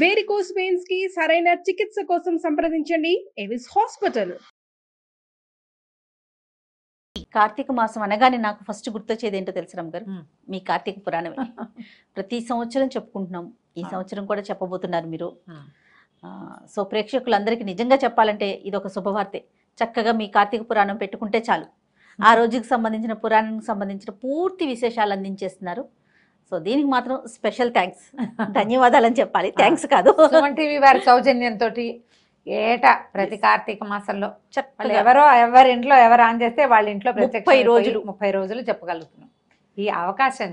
Varicose veins కి సరైన చికిత్స కోసం సంప్రదించండి ఎవిస్ హాస్పిటల్. కార్తీక మాసం అనగానే నాకు ఫస్ట్ గుర్తొచ్చేది ఏంటో తెలుసు రమ్మ గారు, ఉమ్. మీ కార్తీక పురాణమే. ప్రతి సంవత్సరం చెప్పుకుంటున్నాం, ఈ సంవత్సరం కూడా చెప్పబోతున్నారు మీరు. ఉమ్. సో ప్రేక్షకులందరికీ నిజంగా చెప్పాలంటే ఇది ఒక శుభవార్తే. చక్కగా మీ కార్తీక పురాణం పెట్టుకుంటే చాలు, ఆ రోజుకి సంబంధించిన పురాణానికి సంబంధించిన పూర్తి విశేషాలు అందించేస్తున్నారు. సో దీనికి మాత్రం స్పెషల్ థ్యాంక్స్, ధన్యవాదాలని చెప్పాలి, థ్యాంక్స్ కాదు. సుమన్ టీవీ వారి సౌజన్యంతో ఏటా ప్రతి కార్తీక మాసంలో చక్కగా ఎవరి ఇంట్లో ఎవరు ఆన్ చేస్తే వాళ్ళ ఇంట్లో 30 రోజులు చెప్పగలుగుతున్నాం. ఈ అవకాశం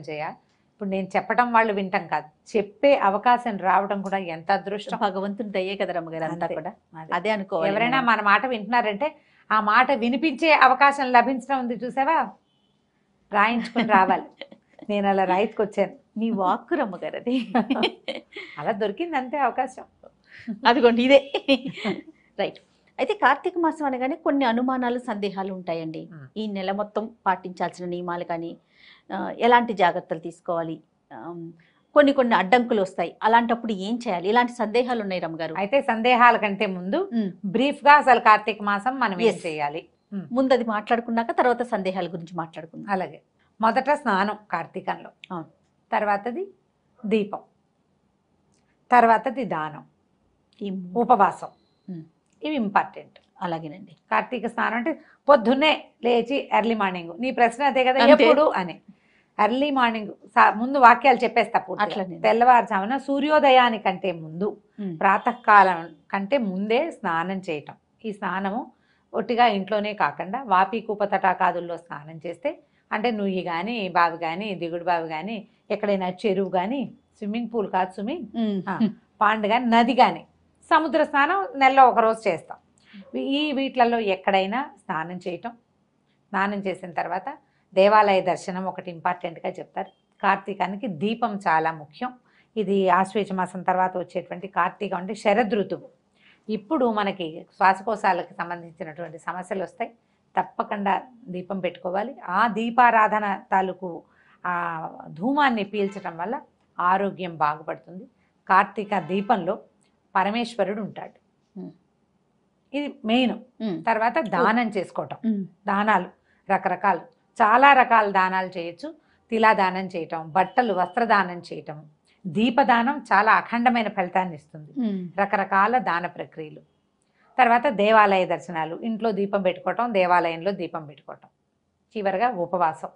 ఇప్పుడు నేను చెప్పడం వాళ్ళు వింటాం కాదు, చెప్పే అవకాశం రావడం కూడా ఎంత అదృష్టం, భగవంతుని దయ్యే కదా రమ్మగారు, అంతా అంతే. కూడా అదే అనుకోవాలి. ఎవరైనా మన మాట వింటున్నారంటే ఆ మాట వినిపించే అవకాశం లభించడం ఉంది, చూసావా? రాయించుకుని రావాలి. నేను అలా రాయించుకొచ్చాను, మీ వాక్కు రమ్మగారు అది. అలా దొరికింది అంతే అవకాశం. అదిగోండి ఇదే రైట్. అయితే కార్తీక మాసం అనగానే కొన్ని అనుమానాలు, సందేహాలు ఉంటాయండి. ఈ నెల మొత్తం పాటించాల్సిన నియమాలు కానీ, ఎలాంటి జాగ్రత్తలు తీసుకోవాలి, కొన్ని కొన్ని అడ్డంకులు వస్తాయి, అలాంటప్పుడు ఏం చేయాలి, ఇలాంటి సందేహాలు ఉన్నాయి రమ్మగారు. అయితే సందేహాల కంటే ముందు బ్రీఫ్ గా అసలు కార్తీక మాసం మనం ఏం చేయాలి ముందు అది మాట్లాడుకున్నాక తర్వాత సందేహాల గురించి మాట్లాడుకుందాం. అలాగే మొదట స్నానం కార్తీకంలో, తర్వాతది దీపం, తర్వాతది దానం, ఉపవాసం, ఇవి ఇంపార్టెంట్. అలాగేనండి. కార్తీక స్నానం అంటే పొద్దున్నే లేచి ఎర్లీ మార్నింగ్. నీ ప్రశ్న అదే కదా, అంతే. ఎప్పుడు అని. ఎర్లీ మార్నింగ్ ముందు వాక్యాలు చెప్పేస్తా పూర్తిగా. అట్లనే. తెల్లవారుజామున సూర్యోదయానికంటే ముందు, ప్రాతకాలం కంటే ముందే స్నానం చేయటం. ఈ స్నానము ఒట్టిగా ఇంట్లోనే కాకుండా వాపీకూప తటాకాదుల్లో స్నానం చేస్తే, అంటే నుయ్యి కానీ, బావి కానీ, దిగుడు బావి కానీ, ఎక్కడైనా చెరువు కానీ, స్విమ్మింగ్ పూల్ కాదు స్విమ్మింగ్, పాండ్ కానీ, నది కానీ, సముద్ర స్నానం నెలలో ఒకరోజు చేస్తాం. వీటిలలో ఎక్కడైనా స్నానం చేయటం. స్నానం చేసిన తర్వాత దేవాలయ దర్శనం ఒకటి ఇంపార్టెంట్గా చెప్తారు. కార్తీకానికి దీపం చాలా ముఖ్యం. ఇది ఆశ్వేజ మాసం తర్వాత వచ్చేటువంటి కార్తీకం అంటే శరదృతువు. ఇప్పుడు మనకి శ్వాసకోశాలకు సంబంధించినటువంటి సమస్యలు వస్తాయి, తప్పకుండా దీపం పెట్టుకోవాలి. ఆ దీపారాధన తాలూకు ఆ ధూమాన్ని పీల్చడం వల్ల ఆరోగ్యం బాగుపడుతుంది. కార్తీక దీపంలో పరమేశ్వరుడు ఉంటాడు, ఇది మెయిన్. తర్వాత దానం చేసుకోవటం. దానాలు రకరకాలు, చాలా రకాల దానాలు చేయొచ్చు. తిలా దానం చేయటం, బట్టలు వస్త్రదానం చేయటం, దీపదానం చాలా అఖండమైన ఫలితాన్ని ఇస్తుంది. రకరకాల దాన ప్రక్రియలు. తర్వాత దేవాలయ దర్శనాలు, ఇంట్లో దీపం పెట్టుకోవటం, దేవాలయంలో దీపం పెట్టుకోవటం. చివరిగా ఉపవాసం.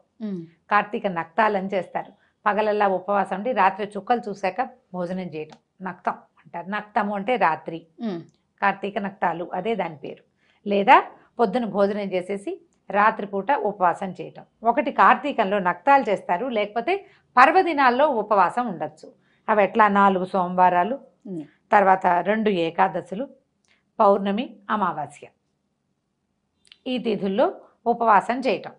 కార్తీక నక్తాలని చేస్తారు. పగలల్లా ఉపవాసం ఉండి రాత్రి చుక్కలు చూశాక భోజనం చేయటం నక్తం అంటారు. నక్తము అంటే రాత్రి, కార్తీక నక్తాలు అదే దాని పేరు. లేదా పొద్దున భోజనం చేసేసి రాత్రిపూట ఉపవాసం చేయటం. ఒకటి కార్తీకంలో నక్తాలు చేస్తారు, లేకపోతే పర్వదినాల్లో ఉపవాసం ఉండొచ్చు. అవి ఎట్లా 4 సోమవారాలు, తర్వాత 2 ఏకాదశులు, పౌర్ణమి, అమావాస్య, ఈ తిథుల్లో ఉపవాసం చేయటం.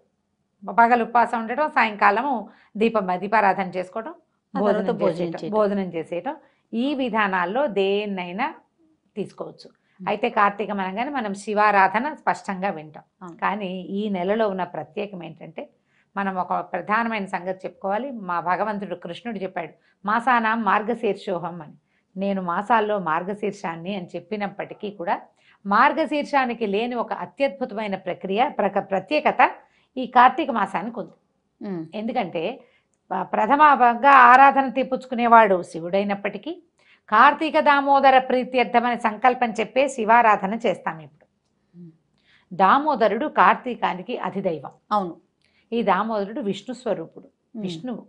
పగలు ఉపవాసం ఉండటం, సాయంకాలము దీపారాధన చేసుకోవటం, భోజనం చేసేయటం. ఈ విధానాల్లో దేన్నైనా తీసుకోవచ్చు. అయితే కార్తీకం అనగానే మనం శివారాధన స్పష్టంగా వింటాం. కానీ ఈ నెలలో ఉన్న ప్రత్యేకం ఏంటంటే, మనం ఒక ప్రధానమైన సంగతి చెప్పుకోవాలి. మా భగవంతుడు కృష్ణుడు చెప్పాడు, మాసానాం మార్గశీర్షోహం అని. నేను మాసాల్లో మార్గశీర్షాన్ని అని చెప్పినప్పటికీ కూడా మార్గశీర్షానికి లేని ఒక అత్యద్భుతమైన ప్రత్యేకత ఈ కార్తీక మాసానికి ఉంది. ఎందుకంటే ప్రథమంగా ఆరాధన తెప్పించుకునేవాడు శివుడైనప్పటికీ కార్తీక దామోదర ప్రీత్యర్థమని సంకల్పం చెప్పే శివారాధన చేస్తాం. ఇప్పుడు దామోదరుడు కార్తీకానికి అధిదైవం. అవును. ఈ దామోదరుడు విష్ణు స్వరూపుడు. విష్ణువు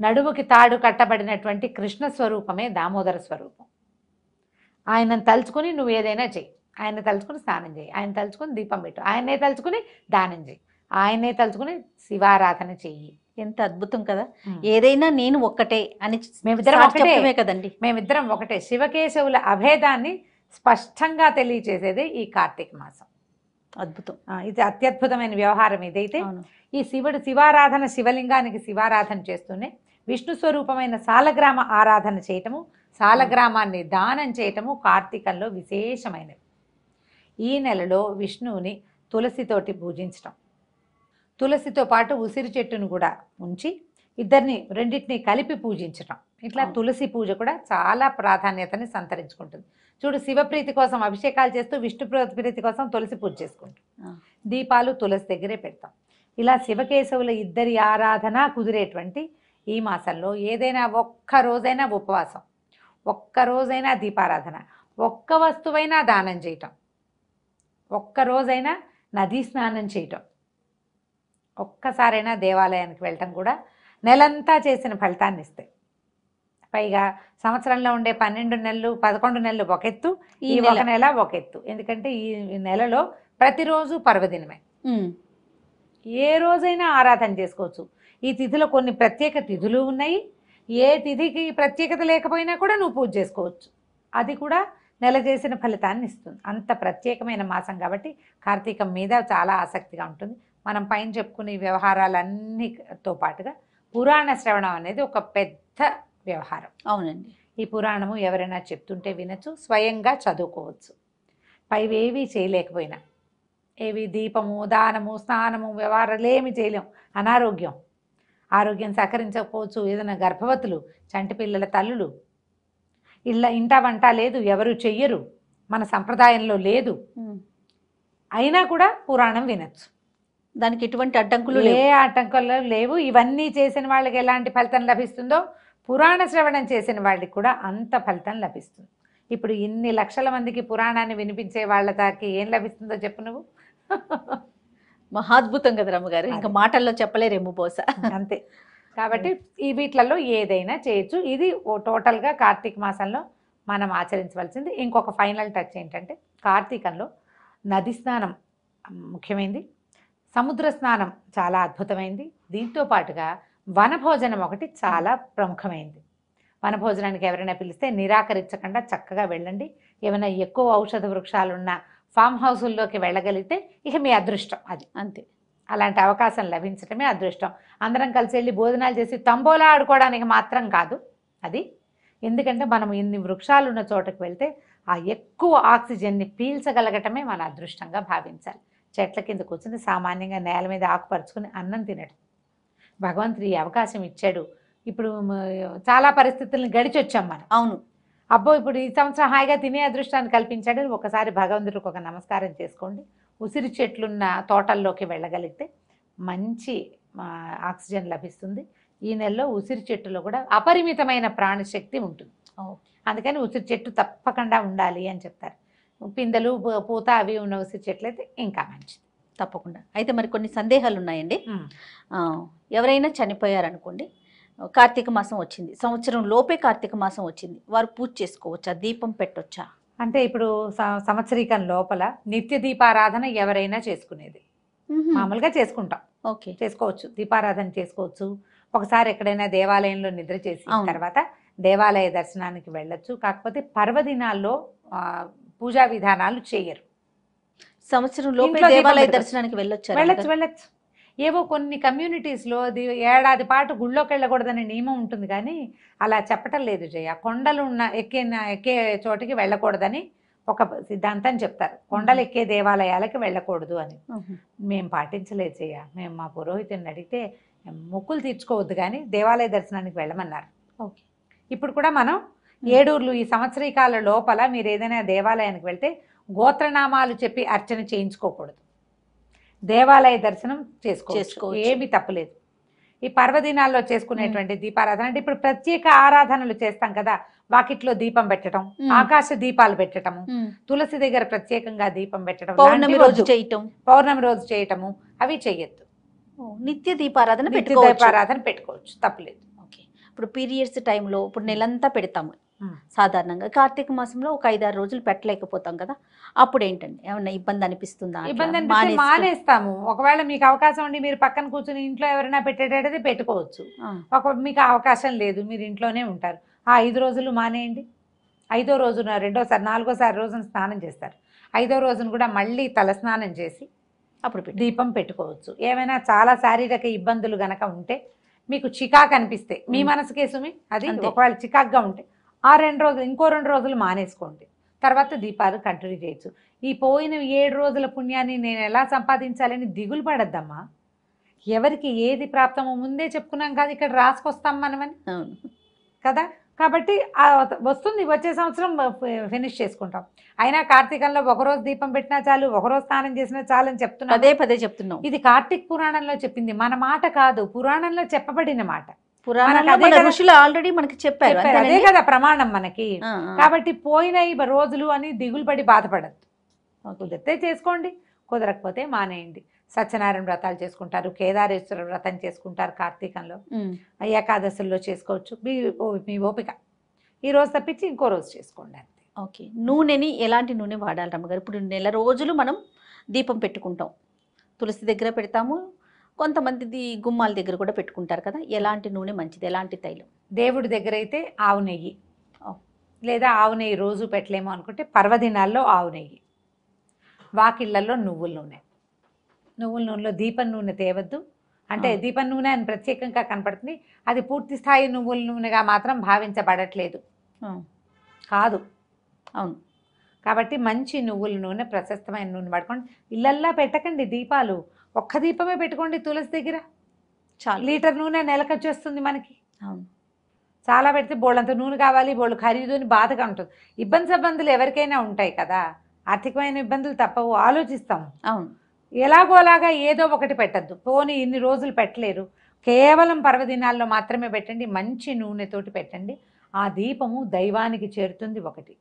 నడుముకి తాడు కట్టబడినటువంటి కృష్ణ స్వరూపమే దామోదర స్వరూపం. ఆయనను తలుచుకుని నువ్వు ఏదైనా చెయ్యి. ఆయన తలుచుకుని స్నానం చేయి, ఆయన తలుచుకుని దీపం పెట్టు, ఆయనే తలుచుకుని దానం చేయి, ఆయనే తలుచుకుని శివారాధన చెయ్యి. ఎంత అద్భుతం కదా. ఏదైనా నేను ఒక్కటే అని మేమిద్దరం ఒకటే కదండి. మేమిద్దరం ఒకటే. శివకేశవుల అభేదాన్ని స్పష్టంగా తెలియచేసేది ఈ కార్తీక మాసం. అద్భుతం. ఇది అత్యద్భుతమైన వ్యవహారం. ఇదైతే ఈ శివారాధన, శివలింగానికి శివారాధన చేస్తూనే విష్ణు స్వరూపమైన సాలగ్రామ ఆరాధన చేయటము, సాలగ్రామాన్ని దానం చేయటము కార్తీకంలో విశేషమైనవి. ఈ నెలలో విష్ణువుని తులసితోటి పూజించటం, తులసితో పాటు ఉసిరి చెట్టును కూడా ఉంచి రెండింటిని కలిపి పూజించటం ఇట్లా అవును. తులసి పూజ కూడా చాలా ప్రాధాన్యతని సంతరించుకుంటుంది. చూడు, శివప్రీతి కోసం అభిషేకాలు చేస్తూ విష్ణు ప్రీతి కోసం తులసి పూజ చేసుకుంటాం. ఆ. దీపాలు తులసి దగ్గరే పెడతాం. ఇలా శివకేశవుల ఇద్దరి ఆరాధన కుదిరేటువంటి ఈ మాసంలో ఏదైనా ఒక్క రోజైనా ఉపవాసం, ఒక్క రోజైనా దీపారాధన, ఒక్క వస్తువైనా దానం చేయటం, ఒక్క రోజైనా నదీ స్నానం చేయటం, ఒక్కసారైనా దేవాలయానికి వెళ్ళటం కూడా నెలంతా చేసిన ఫలితాన్ని ఇస్తాయి. పైగా సంవత్సరంలో ఉండే 12 నెలలు 11 నెలలు ఒక ఎత్తు, ఈ ఒక నెల ఒక ఎత్తు. ఎందుకంటే ఈ నెలలో ప్రతిరోజు పర్వదినమే. ఏ రోజైనా ఆరాధన చేసుకోవచ్చు. ఈ తిథిలో కొన్ని ప్రత్యేక తిథులు ఉన్నాయి. ఏ తిథికి ప్రత్యేకత లేకపోయినా కూడా నువ్వు పూజ చేసుకోవచ్చు. అది కూడా నెల చేసిన ఫలితాన్ని ఇస్తుంది. అంత ప్రత్యేకమైన మాసం కాబట్టి కార్తీకం మీద చాలా ఆసక్తిగా ఉంటుంది. మనం పైన చెప్పుకునే వ్యవహారాలన్నీతో పాటుగా పురాణ శ్రవణం అనేది ఒక పెద్ద వ్యవహారం. అవునండి. ఈ పురాణము ఎవరైనా చెప్తుంటే వినొచ్చు, స్వయంగా చదువుకోవచ్చు. పైవేవీ చేయలేకపోయినా, ఏవి దీపము, దానము, స్నానము, వ్యవహారాలు ఏమి చేయలేం. అనారోగ్యం, ఆరోగ్యం సహకరించకపోవచ్చు, ఏదైనా గర్భవతులు, చంటి పిల్లల తల్లులు, ఇంట వంట లేదు, ఎవరు చెయ్యరు, మన సంప్రదాయంలో లేదు, అయినా కూడా పురాణం వినొచ్చు. దానికి ఎటువంటి అడ్డంకులు ఏ ఆటంకాలు లేవు. ఇవన్నీ చేసిన వాళ్ళకి ఎలాంటి ఫలితం లభిస్తుందో పురాణ శ్రవణం చేసిన వాళ్ళకి కూడా అంత ఫలితం లభిస్తుంది. ఇప్పుడు ఇన్ని లక్షల మందికి పురాణాన్ని వినిపించే వాళ్ళ దానికి ఏం లభిస్తుందో చెప్పు నువ్వు. మహాద్భుతం కదా రమ్మగారు, ఇంకా మాటల్లో చెప్పలేరేమో బహుశా. అంతే. కాబట్టి ఈ వీటిలలో ఏదైనా చేయొచ్చు. ఇది టోటల్గా కార్తీక మాసంలో మనం ఆచరించవలసింది. ఇంకొక ఫైనల్ టచ్ ఏంటంటే, కార్తీకంలో నది స్నానం ముఖ్యమైనది, సముద్ర స్నానం చాలా అద్భుతమైంది. దీంతో పాటుగా వనభోజనం ఒకటి చాలా ప్రముఖమైంది. వనభోజనానికి ఎవరైనా పిలిస్తే నిరాకరించకుండా చక్కగా వెళ్ళండి. ఏమైనా ఎక్కువ ఔషధ వృక్షాలున్న ఫామ్ హౌసుల్లోకి వెళ్ళగలిగితే ఇక మీ అదృష్టం అది. అంతే. అలాంటి అవకాశం లభించడమే అదృష్టం. అందరం కలిసి వెళ్ళి భోజనాలు చేసి తంబోలా ఆడుకోవడానికి మాత్రం కాదు అది. ఎందుకంటే మనం ఇన్ని వృక్షాలు ఉన్న చోటకు వెళ్తే ఆ ఎక్కువ ఆక్సిజన్ని పీల్చగలగటమే మన అదృష్టంగా భావించాలి. చెట్ల కింద కూర్చుని సామాన్యంగా నేల మీద ఆకుపరుచుకుని అన్నం తినడం భగవంతుడు ఈ అవకాశం ఇచ్చాడు. ఇప్పుడు చాలా పరిస్థితులను గడిచొచ్చాం మనం. అవును. అబ్బో ఇప్పుడు ఈ సంవత్సరం హాయిగా తినే అదృష్టాన్ని కల్పించాడు. ఒకసారి భగవంతుడికి ఒక నమస్కారం చేసుకోండి. ఉసిరి చెట్లున్న తోటల్లోకి వెళ్ళగలిగితే మంచి ఆక్సిజన్ లభిస్తుంది. ఈ నెలలో ఉసిరి చెట్టులో కూడా అపరిమితమైన ప్రాణశక్తి ఉంటుంది. అందుకని ఉసిరి చెట్టు తప్పకుండా ఉండాలి అని చెప్తారు. పిందెలు పూత అవి ఉన్న ఉసిరి చెట్లు అయితే ఇంకా మంచిది. తప్పకుండా. అయితే మరి కొన్ని సందేహాలు ఉన్నాయండి. ఎవరైనా చనిపోయారనుకోండి, కార్తీక మాసం వచ్చింది, సంవత్సరం లోపే కార్తీక మాసం వచ్చింది, వారు పూజ చేసుకోవచ్చా, దీపం పెట్టొచ్చా? అంటే ఇప్పుడు సంవత్సరీకం లోపల నిత్య దీపారాధన ఎవరైనా చేసుకునేది. మామూలుగా చేసుకుంటాం, ఓకే, చేసుకోవచ్చు, దీపారాధన చేసుకోవచ్చు. ఒకసారి ఎక్కడైనా దేవాలయంలో నిద్ర చేసిన తర్వాత దేవాలయ దర్శనానికి వెళ్ళొచ్చు. కాకపోతే పర్వదినాల్లో పూజా విధానాలు చేయరు. సంవత్సరం లోపే దేవాలయ దర్శనానికి వెళ్ళొచ్చు. ఏవో కొన్ని కమ్యూనిటీస్లో అది ఏడాది పాటు గుళ్ళోకి వెళ్ళకూడదనే నియమం ఉంటుంది, కానీ అలా చెప్పటం లేదు జయ. కొండలు ఉన్న ఎక్కే చోటికి వెళ్ళకూడదని ఒక సిద్ధాంతం చెప్తారు. కొండలు ఎక్కే దేవాలయాలకి వెళ్ళకూడదు అని. మేము పాటించలేదు జయ. మేము మా పురోహితుని అడిగితే మొక్కులు తీర్చుకోవద్దు కానీ దేవాలయ దర్శనానికి వెళ్ళమన్నారు. ఓకే. ఇప్పుడు కూడా మనం ఏడూర్లు ఈ సంవత్సరీకాల లోపల మీరు ఏదైనా దేవాలయానికి వెళ్తే గోత్రనామాలు చెప్పి అర్చన చేయించుకోకూడదు. దేవాలయ దర్శనం చేసుకోవచ్చు, ఏమీ తప్పలేదు. ఈ పర్వదినాల్లో చేసుకునేటువంటి దీపారాధన అంటే ఇప్పుడు ప్రత్యేక ఆరాధనలు చేస్తాం కదా, వాకిట్లో దీపం పెట్టడం, ఆకాశ దీపాలు పెట్టడము, తులసి దగ్గర ప్రత్యేకంగా దీపం పెట్టడం, పౌర్ణమి రోజు చేయటము అవి చెయ్యొద్దు. నిత్య దీపారాధన పెట్టుకోవచ్చు, తప్పలేదు. ఓకే. ఇప్పుడు పీరియడ్స్ టైంలో ఇప్పుడు నెలంతా పెడతాము సాధారణంగా, కార్తీక మాసంలో ఒక 5-6 రోజులు పెట్టలేకపోతాం కదా, అప్పుడు ఏంటండి ఏమన్నా ఇబ్బంది అనిపిస్తుందా? ఇబ్బంది అనిపిస్తే మానేస్తాము. ఒకవేళ మీకు అవకాశం ఉండి మీరు పక్కన కూర్చుని ఇంట్లో ఎవరైనా పెట్టేటది పెట్టుకోవచ్చు. మీకు అవకాశం లేదు, మీరు ఇంట్లోనే ఉంటారు, ఆ 5 రోజులు మానేయండి. 5వ రోజున 4వ రోజున స్నానం చేస్తారు. 5వ రోజున కూడా మళ్ళీ తల స్నానం చేసి అప్పుడు దీపం పెట్టుకోవచ్చు. ఏమైనా చాలా శారీరక ఇబ్బందులు గనక ఉంటే, మీకు చికాకు అనిపిస్తే మీ మనసుకే సుమి అది, ఒకవేళ చికాకుగా ఉంటే ఆ 2 రోజులు ఇంకో 2 రోజులు మానేసుకోండి, తర్వాత దీపాలు కంటిన్యూ చేయొచ్చు. ఈ పోయిన 7 రోజుల పుణ్యాన్ని నేను ఎలా సంపాదించాలని దిగులు పడద్దమ్మా. ఎవరికి ఏది ప్రాప్తమో ముందే చెప్పుకున్నాం కాదు, ఇక్కడ రాసుకొస్తాం మనమని. కదా. కాబట్టి వస్తుంది, వచ్చే సంవత్సరం ఫినిష్ చేసుకుంటాం. అయినా కార్తీకంలో ఒకరోజు దీపం పెట్టినా చాలు, ఒకరోజు స్నానం చేసినా చాలు అని చెప్తున్నాం. పదే పదే చెప్తున్నాం. ఇది కార్తీక పురాణంలో చెప్పింది, మన మాట కాదు, పురాణంలో చెప్పబడిన మాట. పురాణాల్లో మన ఋషులు ఆల్రెడీ మనకి చెప్పారు, అదే కదా ప్రమాణం మనకి. కాబట్టి పోయిన ఈ రోజులు అని దిగులు పడి బాధపడద్దు. కుదిరితే చేసుకోండి, కుదరకపోతే మానేయండి. సత్యనారాయణ వ్రతాలు చేసుకుంటారు, కేదారేశ్వర వ్రతం చేసుకుంటారు కార్తీకంలో, ఏకాదశుల్లో చేసుకోవచ్చు. మీ ఓపిక, ఈ రోజు తప్పించి ఇంకో రోజు చేసుకోండి అంతే. ఓకే. నూనెని ఎలాంటి నూనె వాడాలి రమ్మగారు? ఇప్పుడు నెల రోజులు మనం దీపం పెట్టుకుంటాం, తులసి దగ్గర పెడతాము, కొంతమంది గుమ్మాల దగ్గర కూడా పెట్టుకుంటారు కదా, ఎలాంటి నూనె మంచిది, ఎలాంటి తైలం? దేవుడి దగ్గర అయితే ఆవు నెయ్యి, లేదా ఆవు నెయ్యి రోజు పెట్టలేమో అనుకుంటే పర్వదినాల్లో ఆవు నెయ్యి, వాకిళ్లలో నువ్వుల నూనె. నువ్వుల నూనెలో దీపం నూనె తేవద్దు, అంటే దీపం నూనె అని ప్రత్యేకంగా కనపడుతుంది, అది పూర్తి స్థాయి నువ్వుల నూనెగా మాత్రం భావించబడట్లేదు, కాదు. అవును. కాబట్టి మంచి నువ్వుల నూనె, ప్రశస్తమైన నూనె వాడుకోండి. ఇళ్ళల్లా పెట్టకండి దీపాలు, ఒక్క దీపమే పెట్టుకోండి తులసి దగ్గర, చాలు. లీటర్ నూనె నెలకు వచ్చేస్తుంది మనకి. అవును. చాలా పెడితే బోళ్ళంత నూనె కావాలి, బోళ్ళు ఖరీదు అని బాధగా ఉంటుంది. ఇబ్బందులు ఎవరికైనా ఉంటాయి కదా, ఆర్థికమైన ఇబ్బందులు తప్పవు, ఆలోచిస్తాం. అవును. ఎలాగోలాగా ఏదో ఒకటి పెట్టద్దు. పోనీ ఇన్ని రోజులు పెట్టలేరు, కేవలం పర్వదినాల్లో మాత్రమే పెట్టండి, మంచి నూనెతోటి పెట్టండి. ఆ దీపము దైవానికి చేరుతుంది ఒకటి,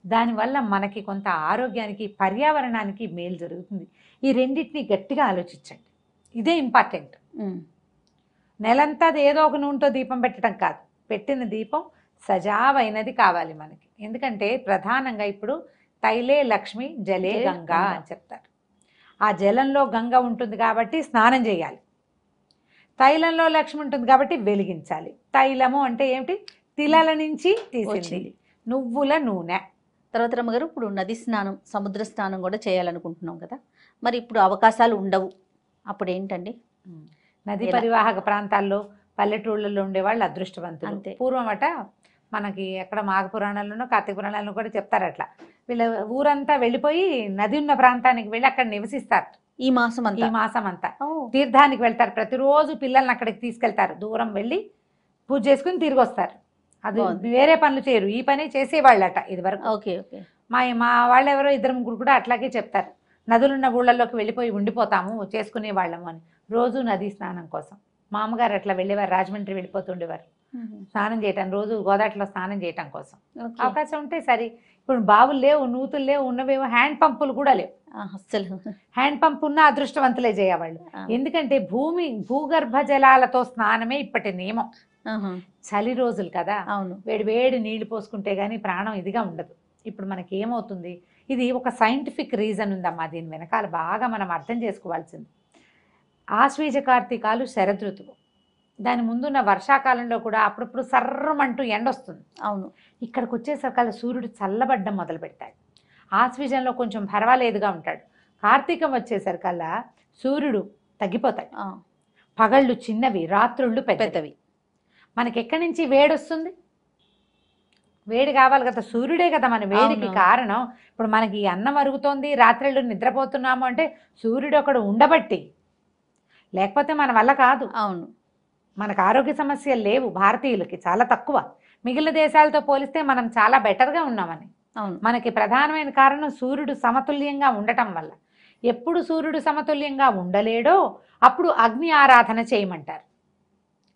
దానివల్ల మనకి కొంత ఆరోగ్యానికి, పర్యావరణానికి మేలు జరుగుతుంది. ఈ రెండింటిని గట్టిగా ఆలోచించండి, ఇదే ఇంపార్టెంట్. నెలంతా ఏదో ఒక నూనెతో దీపం పెట్టడం కాదు, పెట్టిన దీపం సజావైనది కావాలి మనకి. ఎందుకంటే ప్రధానంగా ఇప్పుడు తైలే లక్ష్మి జలే గంగా అని చెప్తారు. ఆ జలంలో గంగ ఉంటుంది కాబట్టి స్నానం చేయాలి, తైలంలో లక్ష్మి ఉంటుంది కాబట్టి వెలిగించాలి. తైలము అంటే ఏమిటి? తిలల నుంచి తీసింది, నువ్వుల నూనె. తర్వాత రమ్మగారు, ఇప్పుడు నది స్నానం, సముద్ర స్నానం కూడా చేయాలనుకుంటున్నాం కదా, మరి ఇప్పుడు అవకాశాలు ఉండవు, అప్పుడు ఏంటండి? నది పరివాహక ప్రాంతాల్లో పల్లెటూళ్ళల్లో ఉండేవాళ్ళు అదృష్టవంతులు. అంతే. పూర్వం అట మనకి ఎక్కడ మాఘ పురాణాల్లోనో కార్తీక పురాణాల్లో కూడా చెప్తారు, అట్లా వీళ్ళ ఊరంతా వెళ్ళిపోయి నది ఉన్న ప్రాంతానికి వెళ్ళి అక్కడ నివసిస్తారు. ఈ మాసం అంతా తీర్థానికి వెళ్తారు, ప్రతిరోజు పిల్లల్ని అక్కడికి తీసుకెళ్తారు, దూరం వెళ్ళి పూజ చేసుకుని తిరిగి వస్తారు. అది వేరే పనులు చేయరు, ఈ పని చేసేవాళ్ళట ఇది వరకు. Okay okay. మా వాళ్ళు ఎవరో 2-3 కూడా అట్లాగే చెప్తారు, నదులున్న ఊళ్ళల్లోకి వెళ్ళిపోయి ఉండిపోతాము చేసుకునే వాళ్ళము అని. రోజు నదీ స్నానం కోసం మా అమ్మగారు అట్లా వెళ్ళేవారు, రాజమండ్రి వెళ్ళిపోతుండేవారు స్నానం చేయటం, రోజు గోదావరిలో స్నానం చేయటం కోసం. అవకాశం ఉంటే సరే. ఇప్పుడు బావులు లేవు, నూతులు లేవు, ఉన్నవేమో హ్యాండ్ పంపులు కూడా లేవు. అసలు హ్యాండ్ పంప్ ఉన్న అదృష్టవంతులే చేయవాళ్ళు. ఎందుకంటే భూగర్భ జలాలతో స్నానమే ఇప్పటి నియమం. చలి రోజులు కదా, అవును, వేడి నీళ్లు పోసుకుంటే గానీ ప్రాణం ఇదిగా ఉండదు. ఇప్పుడు మనకి ఏమవుతుంది, ఇది ఒక సైంటిఫిక్ రీజన్ ఉందమ్మా, దీని వెనకాల బాగా మనం అర్థం చేసుకోవాల్సింది. ఆశ్వీజ కార్తీకాలు శరదృతువు, దాని ముందున్న వర్షాకాలంలో కూడా అప్పుడప్పుడు సర్రమంటూ ఎండొస్తుంది. అవును. ఇక్కడికి వచ్చేసరికల్లా సూర్యుడు చల్లబడ్డం మొదలు పెడతాడు. ఆశ్వీజంలో కొంచెం పర్వాలేదుగా ఉంటాడు. కార్తీకం వచ్చేసరికల్లా సూర్యుడు తగ్గిపోతాడు, పగళ్ళు చిన్నవి, రాత్రుళ్ళు పెద్దవి. మనకి ఎక్కడి నుంచి వేడి వస్తుంది? వేడి కావాలి కదా, సూర్యుడే కదా మన వేడికి కారణం. ఇప్పుడు మనకి అన్నం అరుగుతోంది, రాత్రిళ్ళు నిద్రపోతున్నాము అంటే సూర్యుడు ఒకడు ఉండబట్టి, లేకపోతే మన వల్ల కాదు. అవును. మనకు ఆరోగ్య సమస్యలు లేవు భారతీయులకి, చాలా తక్కువ. మిగిలిన దేశాలతో పోలిస్తే మనం చాలా బెటర్గా ఉన్నామని. అవును. మనకి ప్రధానమైన కారణం సూర్యుడు సమతుల్యంగా ఉండటం వల్ల. ఎప్పుడు సూర్యుడు సమతుల్యంగా ఉండలేడో అప్పుడు అగ్ని ఆరాధన చేయమంటారు.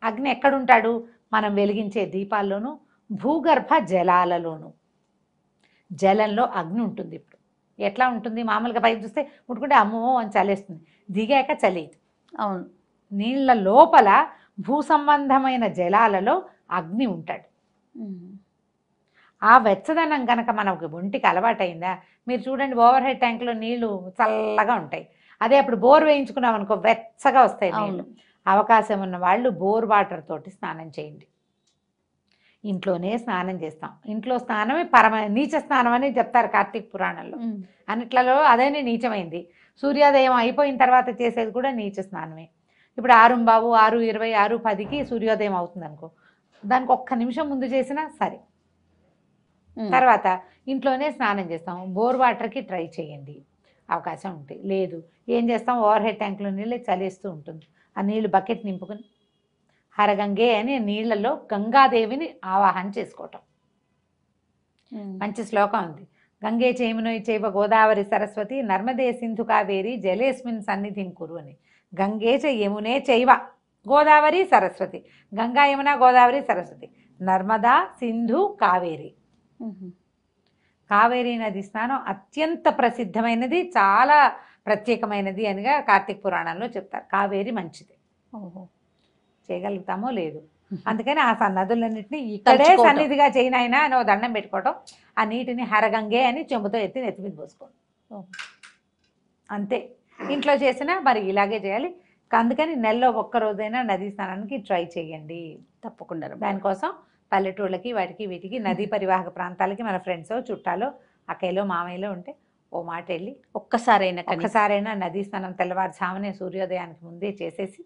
అగ్ని ఎక్కడుంటాడు? మనం వెలిగించే దీపాల్లోనూ, భూగర్భ జలాలలోనూ. జలంలో అగ్ని ఉంటుంది. ఇప్పుడు ఎట్లా ఉంటుంది? మామూలుగా పైకి చూస్తే ముట్టుకుంటే అమ్మో అని చలేస్తుంది, దిగాక చలేదు. అవును. నీళ్ళ లోపల భూ సంబంధమైన జలాలలో అగ్ని ఉంటాడు. ఆ వెచ్చదనం కనుక మనకు ఒంటికి అలవాటైందా, మీరు చూడండి ఓవర్ హెడ్ ట్యాంక్లో నీళ్లు చల్లగా ఉంటాయి. అదే అప్పుడు బోర్ వేయించుకున్నాం అనుకో, వెచ్చగా వస్తాయి నీళ్ళు. అవకాశం ఉన్న వాళ్ళు బోర్ వాటర్ తోటి స్నానం చేయండి. ఇంట్లోనే స్నానం చేస్తాం. ఇంట్లో స్నానమే నీచ స్నానం అని చెప్తారు కార్తీక పురాణంలో. అన్నిట్లలో అదేనే నీచమైంది. సూర్యోదయం అయిపోయిన తర్వాత చేసేది కూడా నీచ స్నానమే. ఇప్పుడు 6:15, 6:20, 6:10కి సూర్యోదయం అవుతుంది అనుకో, దానికి ఒక్క నిమిషం ముందు చేసినా సరే. తర్వాత ఇంట్లోనే స్నానం చేస్తాం. బోర్ వాటర్కి ట్రై చేయండి అవకాశం ఉంటుంది. లేదు ఏం చేస్తాం, ఓవర్ హెడ్ ట్యాంక్లో నీళ్ళు చలేస్తూ ఉంటుంది. ఆ నీళ్లు బకెట్ నింపుకొని హరగంగే అని నీళ్లలో గంగాదేవిని ఆవాహన చేసుకోవటం. మంచి శ్లోకం ఉంది. గంగే చైమునోయ్ చైవ గోదావరి సరస్వతి నర్మదే సింధు కావేరి జలేస్మిన్ సన్నిధిం కురు అని. గంగే చ యమునే చైవ గోదావరి సరస్వతి, గంగా యమున గోదావరి సరస్వతి, నర్మదా సింధు కావేరి. కావేరీ నది స్నానం అత్యంత ప్రసిద్ధమైనది, చాలా ప్రత్యేకమైనది అనిగా కార్తీక పురాణంలో చెప్తారు. కావేరి మంచిది, చేయగలుగుతామో లేదు. అందుకని ఆ నదులన్నింటినీ ఇక్కడే సన్నిధిగా చేయనైనా అని దండం పెట్టుకోవటం, ఆ నీటిని హరగంగే అని చెంబుతో ఎత్తి నెత్తి మీద పోసుకోవడం అంతే. ఇంట్లో చేసినా మరి ఇలాగే చేయాలి. అందుకని నెలలో ఒక్కరోజైనా నదీ స్నానానికి ట్రై చేయండి తప్పకుండా. దానికోసం పల్లెటూళ్ళకి వాటికి వీటికి నదీ పరివాహక ప్రాంతాలకి మన ఫ్రెండ్స్ చుట్టాలు అక్కయ్యలో మామయ్యలో ఉంటే ఓ మాట వెళ్ళి ఒక్కసారైనా నదీ స్నానం తెల్లవారుజామునే సూర్యోదయానికి ముందే చేసేసి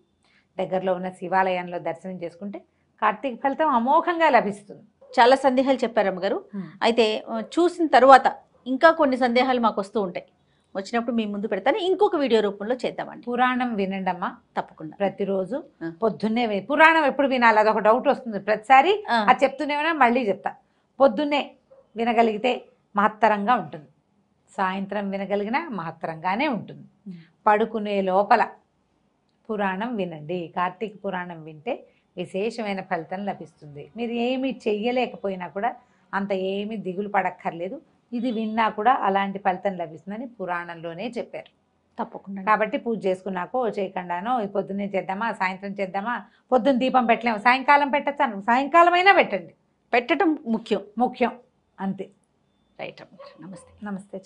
దగ్గరలో ఉన్న శివాలయంలో దర్శనం చేసుకుంటే కార్తీక ఫలితం అమోఘంగా లభిస్తుంది. చాలా సందేహాలు చెప్పారు అమ్మగారు. అయితే చూసిన తర్వాత ఇంకా కొన్ని సందేహాలు మాకు వస్తూ ఉంటాయి, వచ్చినప్పుడు మీ ముందు పెడతాను, ఇంకొక వీడియో రూపంలో చేద్దామండి. పురాణం వినండి అమ్మా తప్పకుండా. ప్రతిరోజు ఆ. పొద్దున్నే పురాణం ఎప్పుడు వినాలి అదొక డౌట్ వస్తుంది ప్రతిసారి. అది చెప్తూనే ఉన్నా మళ్ళీ చెప్తా. పొద్దున్నే వినగలిగితే మహత్తరంగా ఉంటుంది, సాయంత్రం వినగలిగినా మహత్తరంగానే ఉంటుంది. పడుకునే లోపల పురాణం వినండి. కార్తీక పురాణం వింటే విశేషమైన ఫలితం లభిస్తుంది. మీరు ఏమి చెయ్యలేకపోయినా కూడా అంత ఏమి దిగులు పడక్కర్లేదు. ఇది విన్నా కూడా అలాంటి ఫలితం లభిస్తుందని పురాణంలోనే చెప్పారు. తప్పకుండా. కాబట్టి పూజ చేసుకున్నాకో చేయకుండానో పొద్దున్నే చేద్దామా సాయంత్రం చేద్దామా, పొద్దున్న దీపం పెట్టలేము సాయంకాలం పెట్టచ్చు, సాయంకాలం అయినా పెట్టండి. పెట్టడం ముఖ్యం ముఖ్యం అంతే. రైట్ అమ్మ. నమస్తే. నమస్తే.